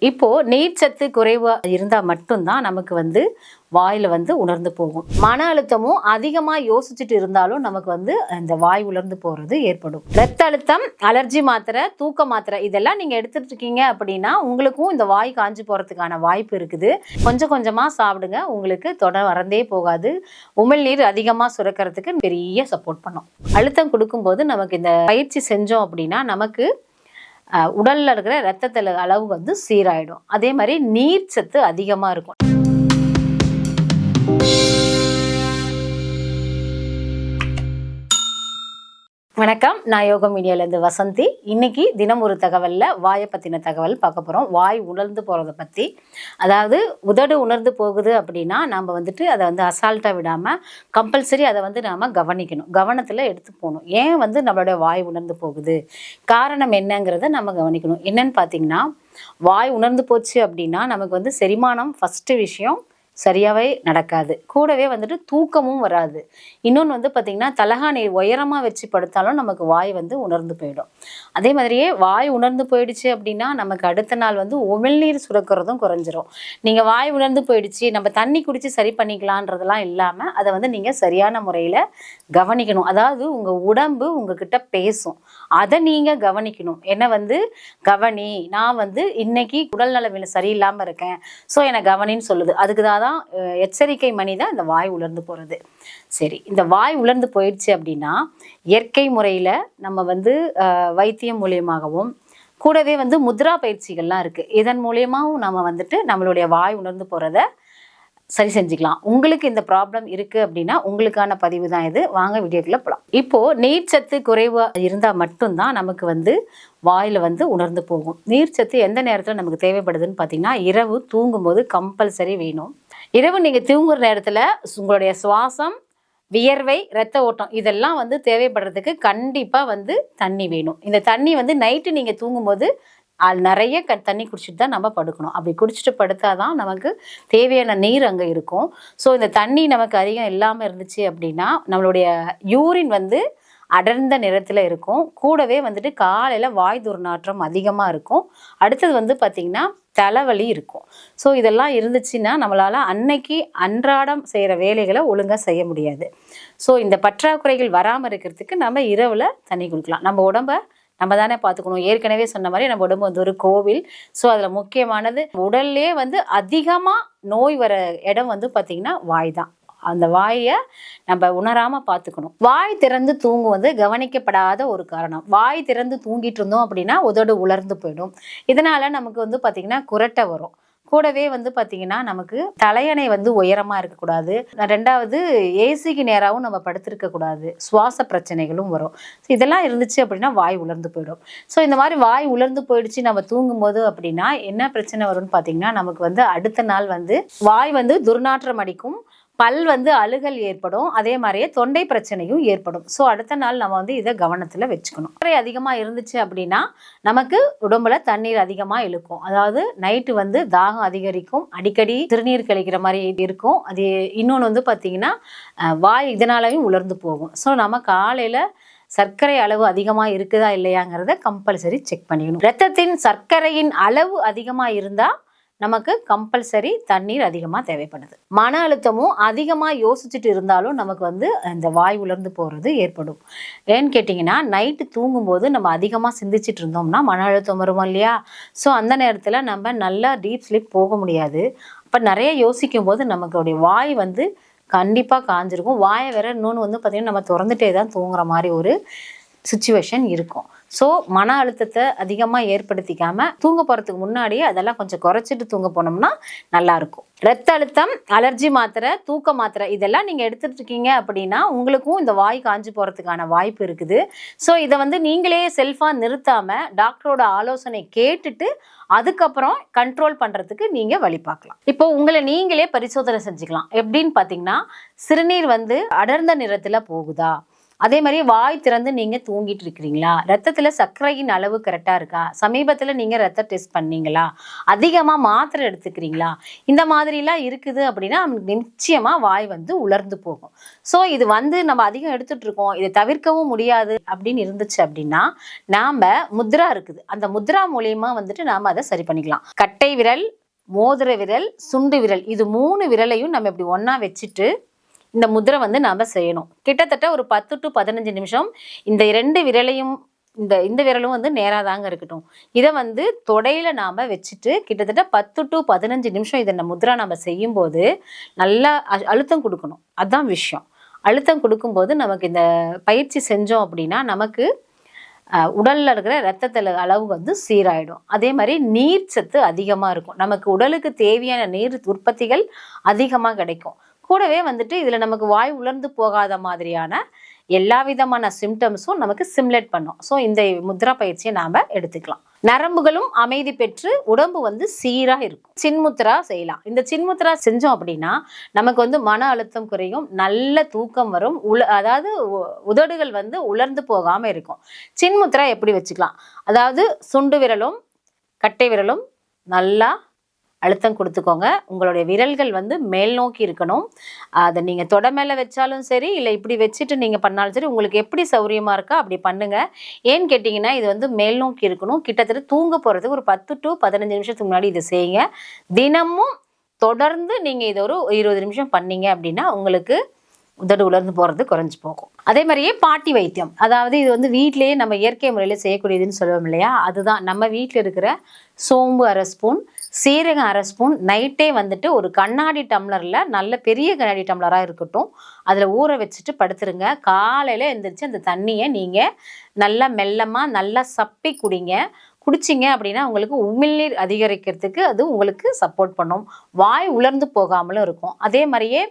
இப்போ நீர்ச்சத்து குறைவா இருந்தா மட்டும்தான் நமக்கு வாயில உணர்ந்து போகும். மன அழுத்தமும் அதிகமா யோசிச்சுட்டு இருந்தாலும் நமக்கு இந்த வாய் உலர்ந்து போறது ஏற்படும். ரத்த அழுத்தம், அலர்ஜி மாத்திரை, தூக்க மாத்திரை இதெல்லாம் நீங்க எடுத்துட்டு இருக்கீங்க அப்படின்னா உங்களுக்கும் இந்த வாய் காஞ்சு போறதுக்கான வாய்ப்பு இருக்குது. கொஞ்சம் கொஞ்சமா சாப்பிடுங்க, உங்களுக்கு தொடர் வரந்தே போகாது. உமிழ்நீர் அதிகமா சுரக்கிறதுக்கு பெரிய சப்போர்ட் பண்ணும். அழுத்தம் கொடுக்கும்போது நமக்கு இந்த பயிற்சி செஞ்சோம் அப்படின்னா நமக்கு உடல்ல இருக்கிற ரத்தத்துல அளவு சீராயிடும். அதே மாதிரி நீர் சத்து அதிகமா இருக்கும். வணக்கம், நான் யோகம் மீடியாலேருந்து வசந்தி. இன்னைக்கு தினம் ஒரு தகவல்ல வாயை பற்றின தகவல் பார்க்க போகிறோம். வாய் உணர்ந்து போகிறத பற்றி. அதாவது உதடு உணர்ந்து போகுது அப்படின்னா நம்ம அதை அசால்ட்டாக விடாமல் கம்பல்சரி அதை நாம் கவனிக்கணும், கவனத்தில் எடுத்து போகணும். ஏன் நம்மளுடைய வாய் உணர்ந்து போகுது, காரணம் என்னங்கிறத நம்ம கவனிக்கணும். என்னன்னு பார்த்தீங்கன்னா, வாய் உணர்ந்து போச்சு அப்படின்னா நமக்கு செரிமானம் ஃபஸ்ட்டு விஷயம் சரியாகவே நடக்காது. கூடவே தூக்கமும் வராது. இன்னொன்று பார்த்திங்கன்னா, தலகாணி உயரமாக வச்சு படுத்தாலும் நமக்கு வாய் உணர்ந்து போயிடும். அதே மாதிரியே வாய் உணர்ந்து போயிடுச்சு அப்படின்னா நமக்கு அடுத்த நாள் உமிழ்நீர் சுரக்கிறதும் குறைஞ்சிரும். நீங்கள் வாய் உணர்ந்து போயிடுச்சு நம்ம தண்ணி குடித்து சரி பண்ணிக்கலான்றதெல்லாம் இல்லாமல் அதை நீங்கள் சரியான முறையில் கவனிக்கணும். அதாவது உங்கள் உடம்பு உங்ககிட்ட பேசும், அதை நீங்கள் கவனிக்கணும். என்ன கவனி, நான் இன்னைக்கு உடல்நலம் சரியில்லாமல் இருக்கேன், ஸோ என்னை கவனின்னு சொல்லுது. அதுக்கு தான் எச்சரிக்கை மணி தான் இந்த வாய் உலர்ந்து போகிறது. சரி, இந்த வாய் உலர்ந்து போயிடுச்சு அப்படின்னா இயற்கை முறையில் நம்ம வைத்தியம் மூலியமாகவும் கூடவே முத்ரா பயிற்சிகள்லாம் இருக்குது. இதன் மூலியமாகவும் நம்ம நம்மளுடைய வாய் உணர்ந்து போகிறத சரி செஞ்சுக்கலாம். உங்களுக்கு இந்த ப்ராப்ளம் இருக்குது அப்படின்னா உங்களுக்கான பதிவு தான் இது. வாங்க வீடியோக்குள்ளே போகலாம். இப்போது நீர்ச்சத்து குறைவாக இருந்தால் மட்டும்தான் நமக்கு வாயில் உணர்ந்து போகும். நீர்ச்சத்து எந்த நேரத்தில் நமக்கு தேவைப்படுதுன்னு பார்த்தீங்கன்னா, இரவு தூங்கும்போது கம்பல்சரி வேணும். இரவு நீங்கள் தூங்குற நேரத்தில் உங்களுடைய சுவாசம், வியர்வை, இரத்த ஓட்டம் இதெல்லாம் தேவைப்படுறதுக்கு கண்டிப்பாக தண்ணி வேணும். இந்த தண்ணி நைட்டு நீங்கள் தூங்கும்போது நிறைய தண்ணி குடிச்சிட்டு தான் நம்ம படுக்கணும். அப்படி குடிச்சிட்டு படுத்தாதான் நமக்கு தேவையான நீர் அங்கே இருக்கும். ஸோ இந்த தண்ணி நமக்கு அதிகம் இல்லாமல் இருந்துச்சு அப்படின்னா நம்மளுடைய யூரின் அடர்ந்த நிறத்தில் இருக்கும். கூடவே காலையில் வாய் துர்நாற்றம் அதிகமாக இருக்கும். அடுத்தது பார்த்திங்கன்னா தலைவலி இருக்கும். ஸோ இதெல்லாம் இருந்துச்சுன்னா நம்மளால் அன்னைக்கு அன்றாடம் செய்கிற வேலைகளை ஒழுங்காக செய்ய முடியாது. ஸோ இந்த பற்றாக்குறைகள் வராமல் இருக்கிறதுக்கு நம்ம இரவில் தண்ணி குடிக்கலாம். நம்ம உடம்பை நம்ம தானே பார்த்துக்கணும். ஏற்கனவே சொன்ன மாதிரி நம்ம உடம்பு ஒரு கோவில். ஸோ அதில் முக்கியமானது உடல்லே அதிகமாக நோய் வர இடம் பார்த்திங்கன்னா வாய் தான். அந்த வாயை நம்ம உணராமல் பார்த்துக்கணும். வாய் திறந்து தூங்குவது கவனிக்கப்படாத ஒரு காரணம். வாய் திறந்து தூங்கிட்டு இருந்தோம் அப்படின்னா உதடு உலர்ந்து போயிடும். இதனால் நமக்கு பார்த்திங்கன்னா குரட்டை வரும். கூடவே பார்த்திங்கன்னா நமக்கு தலையணை உயரமாக இருக்கக்கூடாது. ரெண்டாவது ஏசிக்கு நேராகவும் நம்ம படுத்திருக்கக்கூடாது. சுவாச பிரச்சனைகளும் வரும். இதெல்லாம் இருந்துச்சு அப்படின்னா வாய் உலர்ந்து போயிடும். ஸோ இந்த மாதிரி வாய் உலர்ந்து போயிடுச்சு நம்ம தூங்கும்போது அப்படின்னா என்ன பிரச்சனை வரும்னு பார்த்திங்கன்னா, நமக்கு அடுத்த நாள் வாய் துர்நாற்றம் அடிக்கும், பல் அழுகல் ஏற்படும், அதே மாதிரியே தொண்டை பிரச்சனையும் ஏற்படும். ஸோ அடுத்த நாள் நம்ம இதை கவனத்தில் வச்சுக்கணும். அதிகமாக இருந்துச்சு அப்படின்னா நமக்கு உடம்புல தண்ணீர் அதிகமாக இழுக்கும். அதாவது நைட்டு தாகம் அதிகரிக்கும், அடிக்கடி சிறுநீர் கழிக்கிற மாதிரி இருக்கும். அது இன்னொன்று பார்த்தீங்கன்னா வாய் இதனாலையும் உலர்ந்து போகும். ஸோ நம்ம காலையில் சர்க்கரை அளவு அதிகமாக இருக்குதா இல்லையாங்கிறத கம்பல்சரி செக் பண்ணிக்கணும். ரத்தத்தின் சர்க்கரையின் அளவு அதிகமாக இருந்தால் நமக்கு கம்பல்சரி தண்ணீர் அதிகமாக தேவைப்படுது. மன அழுத்தமும் அதிகமாக யோசிச்சுட்டு இருந்தாலும் நமக்கு இந்த வாய் உலர்ந்து போகிறது ஏற்படும். ஏன்னு கேட்டிங்கன்னா, நைட்டு தூங்கும்போது நம்ம அதிகமாக சிந்திச்சுட்டு இருந்தோம்னா மன அழுத்தம் வரும் இல்லையா? ஸோ அந்த நேரத்தில் நம்ம நல்லா டீப் ஸ்லீப் போக முடியாது. அப்போ நிறைய யோசிக்கும் போது நமக்குடைய வாய் கண்டிப்பாக காஞ்சிருக்கும். வாயை வேற இன்னொன்று பார்த்திங்கன்னா நம்ம திறந்துட்டே தான் தூங்குற மாதிரி ஒரு சிச்சுவேஷன் இருக்கும். ஸோ மன அழுத்தத்தை அதிகமாக ஏற்படுத்திக்காமல் தூங்க போகிறதுக்கு முன்னாடியே அதெல்லாம் கொஞ்சம் குறைச்சிட்டு தூங்க போனோம்னா நல்லாயிருக்கும். ரத்த அழுத்தம், அலர்ஜி மாத்திரை, தூக்க மாத்திரை இதெல்லாம் நீங்கள் எடுத்துகிட்டு இருக்கீங்க அப்படின்னா உங்களுக்கும் இந்த வாய் காஞ்சி போகிறதுக்கான வாய்ப்பு இருக்குது. ஸோ இதை நீங்களே செல்ஃபாக நிறுத்தாமல் டாக்டரோட ஆலோசனை கேட்டுட்டு அதுக்கப்புறம் கண்ட்ரோல் பண்ணுறதுக்கு நீங்கள் வழி பார்க்கலாம். இப்போ உங்களை நீங்களே பரிசோதனை செஞ்சுக்கலாம். எப்படின்னு பார்த்தீங்கன்னா, சிறுநீர் அடர்ந்த நிறத்தில் போகுதா, அதே மாதிரி வாய் திறந்து நீங்க தூங்கிட்டு இருக்கிறீங்களா? ரத்தத்துல சர்க்கரையின் அளவு கரெக்டா இருக்கா? சமீபத்துல நீங்க ரத்த டெஸ்ட் பண்ணீங்களா? அதிகமா மாத்திரை எடுத்துக்கிறீங்களா? இந்த மாதிரிலாம் இருக்குது அப்படின்னா நிச்சயமா வாய் வந்து உலர்ந்து போகும். ஸோ இது வந்து நம்ம அதிகம் எடுத்துட்டு இருக்கோம், இதை தவிர்க்கவும் முடியாது அப்படின்னு இருந்துச்சு அப்படின்னா நாம முத்ரா இருக்குது, அந்த முத்ரா மூலியமா வந்துட்டு நாம அதை சரி பண்ணிக்கலாம். கட்டை விரல், மோதிர விரல், சுண்டு விரல், இது 3 விரலையும் நம்ம இப்படி ஒண்ணா வச்சுட்டு இந்த முதிரை வந்து நாம செய்யணும். கிட்டத்தட்ட ஒரு 10 to 15 நிமிஷம் இந்த 2 விரலையும் இந்த விரலும் வந்து நேரா தாங்க இருக்கட்டும். இதை வந்து தொடையில நாம வச்சுட்டு கிட்டத்தட்ட 10 to 15 நிமிஷம் இதை முத்ரா நம்ம செய்யும்போது நல்லா அழுத்தம் கொடுக்கணும். அதுதான் விஷயம். அழுத்தம் கொடுக்கும்போது நமக்கு இந்த பயிற்சி செஞ்சோம் அப்படின்னா நமக்கு உடல்ல இருக்கிற ரத்தத்துல அளவு வந்து சீராயிடும். அதே மாதிரி நீர் சத்து அதிகமா இருக்கும். நமக்கு உடலுக்கு தேவையான நீர் உற்பத்திகள் அதிகமா கிடைக்கும். கூடவே வந்துட்டு இதுல நமக்கு வாய் உலர்ந்து போகாத மாதிரியான எல்லா விதமான சிம்டம்ஸும் நமக்கு சிமுலேட் பண்ணும். ஸோ இந்த முத்ரா பயிற்சியை நாம எடுத்துக்கலாம். நரம்புகளும் அமைதி பெற்று உடம்பு வந்து சீரா இருக்கும். சின்முத்ரா செய்யலாம். இந்த சின்முத்ரா செஞ்சோம் அப்படின்னா நமக்கு வந்து மன அழுத்தம் குறையும், நல்ல தூக்கம் வரும், அதாவது உதடுகள் வந்து உலர்ந்து போகாம இருக்கும். சின்முத்ரா எப்படி வச்சுக்கலாம்? அதாவது சுண்டு விரலும் கட்டை விரலும் நல்லா அழுத்தம் கொடுத்துக்கோங்க. உங்களுடைய விரல்கள் வந்து மேல் நோக்கி இருக்கணும். அதை நீங்கள் தொட மேலே வச்சாலும் சரி, இல்லை இப்படி வச்சுட்டு நீங்கள் பண்ணாலும் சரி, உங்களுக்கு எப்படி சௌரியமாக இருக்கா அப்படி பண்ணுங்க. ஏன்னு கேட்டிங்கன்னா இது வந்து மேல் நோக்கி இருக்கணும். கிட்டத்தட்ட தூங்க போகிறதுக்கு ஒரு 10 to 15 நிமிஷத்துக்கு முன்னாடி இதை செய்யுங்க. தினமும் தொடர்ந்து நீங்கள் இதை ஒரு 20 நிமிஷம் பண்ணீங்க அப்படின்னா உங்களுக்கு உதடு உலர்ந்து போகிறது குறைஞ்சி போகும். அதே மாதிரியே பாட்டி வைத்தியம், அதாவது இது வந்து வீட்டிலேயே நம்ம இயற்கை முறையில் செய்யக்கூடியதுன்னு சொல்லுவோம் இல்லையா? அதுதான் நம்ம வீட்டில் இருக்கிற சோம்பு 1/2 ஸ்பூன், சீரகம் 1/2 ஸ்பூன் நைட்டே வந்துட்டு ஒரு கண்ணாடி டம்ளரில், நல்ல பெரிய கண்ணாடி டம்ளராக இருக்கட்டும், அதில் ஊற வச்சுட்டு படுத்துருங்க. காலையில் எழுந்திரிச்சு அந்த தண்ணியை நீங்கள் நல்லா மெல்லமாக நல்லா சப்பி குடிங்க. குடிச்சிங்க அப்படின்னா உங்களுக்கு உமிழ்நீர் அதிகரிக்கிறதுக்கு அது உங்களுக்கு சப்போர்ட் பண்ணும். வாய் உலர்ந்து போகாமலும் இருக்கும். அதே மாதிரியே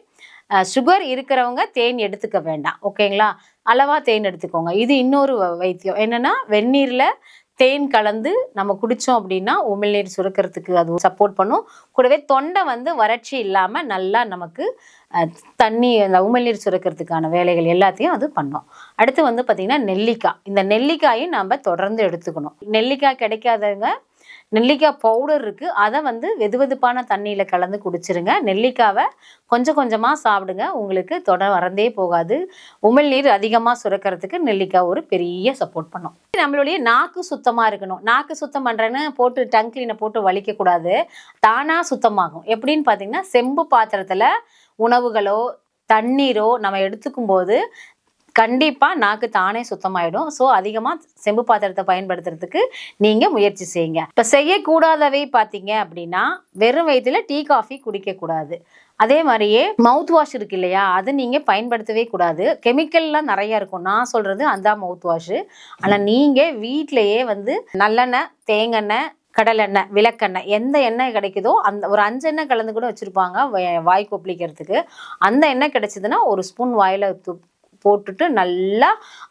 சுகர் இருக்கிறவங்க தேன் எடுத்துக்க வேண்டாம், ஓகேங்களா? அளவா தேன் எடுத்துக்கோங்க. இது இன்னொரு வைத்தியம் என்னன்னா, வெந்நீரில் தேன் கலந்து நம்ம குடித்தோம் அப்படின்னா உமிழ்நீர் சுரக்கிறதுக்கு அது சப்போர்ட் பண்ணும். கூடவே தொண்டை வந்து வறட்சி இல்லாமல் நல்லா நமக்கு தண்ணி அந்த உமிழ்நீர் சுரக்கிறதுக்கான வேலைகள் எல்லாத்தையும் அது பண்ணும். அடுத்து வந்து பார்த்திங்கன்னா நெல்லிக்காய். இந்த நெல்லிக்காயும் நம்ம தொடர்ந்து எடுத்துக்கணும். நெல்லிக்காய் கிடைக்காதவங்க நெல்லிக்காய் பவுடர் இருக்குது, அதை வந்து வெதுவெதுப்பான தண்ணியில் கலந்து குடிச்சிருங்க. நெல்லிக்காவை கொஞ்சம் கொஞ்சமாக சாப்பிடுங்க. உங்களுக்கு தொடர் வரந்தே போகாது. உமிழ்நீர் அதிகமாக சுரக்கிறதுக்கு நெல்லிக்காய் ஒரு பெரிய சப்போர்ட் பண்ணும். நம்மளுடைய நாக்கு சுத்தமாக இருக்கணும். நாக்கு சுத்தம் பண்ணுறேன்னு போட்டு டங் கிளீனை போட்டு வலிக்கக்கூடாது. தானாக சுத்தமாகும். எப்படின்னு பார்த்தீங்கன்னா, செம்பு பாத்திரத்தில் உணவுகளோ தண்ணீரோ நம்ம எடுத்துக்கும் போது கண்டிப்பாக நாக்கு தானே சுத்தமாயிடும். ஸோ அதிகமாக செம்பு பாத்திரத்தை பயன்படுத்துறதுக்கு நீங்கள் முயற்சி செய்யுங்க. இப்போ செய்யக்கூடாதவை பார்த்தீங்க அப்படின்னா, வெறும் வயிற்றுல டீ காஃபி குடிக்கக்கூடாது. அதே மாதிரியே மவுத் வாஷ் இருக்கு இல்லையா, அது நீங்கள் பயன்படுத்தவே கூடாது. கெமிக்கல்லாம் நிறையா இருக்கும். நான் சொல்கிறது அந்த மவுத் வாஷு. ஆனால் நீங்கள் வீட்டிலையே வந்து நல்லெண்ணெய், தேங்காய், கடலெண்ணெய், விளக்கெண்ணெய், எந்த எண்ணெய் கிடைக்குதோ அந்த ஒரு 5 எண்ணெய் கலந்து கூட வச்சுருப்பாங்க வாய் கொப்பளிக்கிறதுக்கு. அந்த எண்ணெய் கிடைச்சிதுன்னா ஒரு ஸ்பூன் வாயில் போட்டுட்டு நல்லா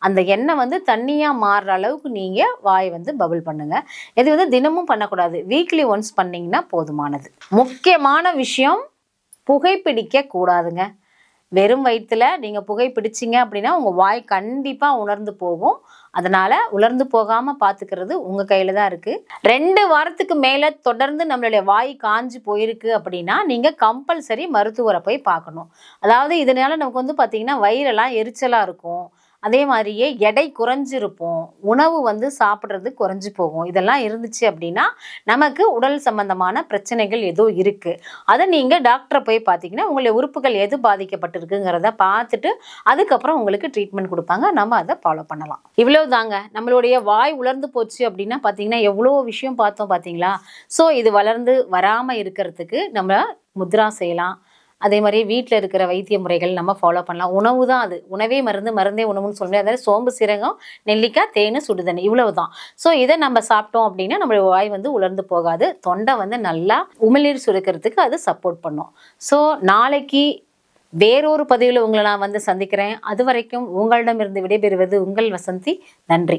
அந்த எண்ணெய் வந்து தண்ணியாக மாறுற அளவுக்கு நீங்கள் வாயை வந்து பபிள் பண்ணுங்கள். இது வந்து தினமும் பண்ணக்கூடாது, வீக்லி ஒன்ஸ் பண்ணிங்கன்னா போதுமானது. முக்கியமான விஷயம், புகைப்பிடிக்க கூடாதுங்க. வெறும் வயிற்றுல நீங்கள் புகைப்பிடிச்சிங்க அப்படின்னா உங்கள் வாய் கண்டிப்பாக உலர்ந்து போகும். அதனால் உலர்ந்து போகாமல் பார்த்துக்கிறது உங்கள் கையில் தான் இருக்குது. 2 வாரத்துக்கு மேலே தொடர்ந்து நம்மளுடைய வாய் காஞ்சி போயிருக்கு அப்படின்னா நீங்கள் கம்பல்சரி மருத்துவரை போய் பார்க்கணும். அதாவது இதனால் நமக்கு வந்து பார்த்திங்கன்னா வயிறெல்லாம் எரிச்சலாக இருக்கும். அதே மாதிரியே எடை குறைஞ்சிருப்போம், உணவு வந்து சாப்பிட்றது குறைஞ்சி போகும். இதெல்லாம் இருந்துச்சு அப்படின்னா நமக்கு உடல் சம்பந்தமான பிரச்சனைகள் ஏதோ இருக்குது. அதை நீங்கள் டாக்டரை போய் பார்த்தீங்கன்னா உங்களுடைய உறுப்புகள் எது பாதிக்கப்பட்டிருக்குங்கிறத பார்த்துட்டு அதுக்கப்புறம் உங்களுக்கு ட்ரீட்மெண்ட் கொடுப்பாங்க. நம்ம அதை ஃபாலோ பண்ணலாம். இவ்வளோ தாங்க. நம்மளுடைய வாய் உலர்ந்து போச்சு அப்படின்னா பார்த்தீங்கன்னா எவ்வளோ விஷயம் பார்த்தோம் பார்த்தீங்களா? ஸோ இது வளர்ந்து வராமல் இருக்கிறதுக்கு நம்ம முத்ரா செய்யலாம். அதே மாதிரி வீட்டில் இருக்கிற வைத்திய முறைகள் நம்ம ஃபாலோ பண்ணலாம். உணவு தான் அது. உணவே மருந்து, மருந்தே உணவுன்னு சொல்ல முடியாது. அதாவது சோம்பு, சீரகம், நெல்லிக்காய், தேன், சுடுதண்ணி, இவ்வளவு தான். ஸோ இதை நம்ம சாப்பிட்டோம் அப்படின்னா நம்மளுடைய வாய் வந்து உலர்ந்து போகாது. தொண்டை வந்து நல்லா உமிழ்நீர் சுரக்கிறதுக்கு அது சப்போர்ட் பண்ணும். ஸோ நாளைக்கு வேறொரு பதிவில் உங்களை நான் வந்து சந்திக்கிறேன். அது வரைக்கும் உங்களிடமிருந்து விடைபெறுவது உங்கள் வசந்தி. நன்றி.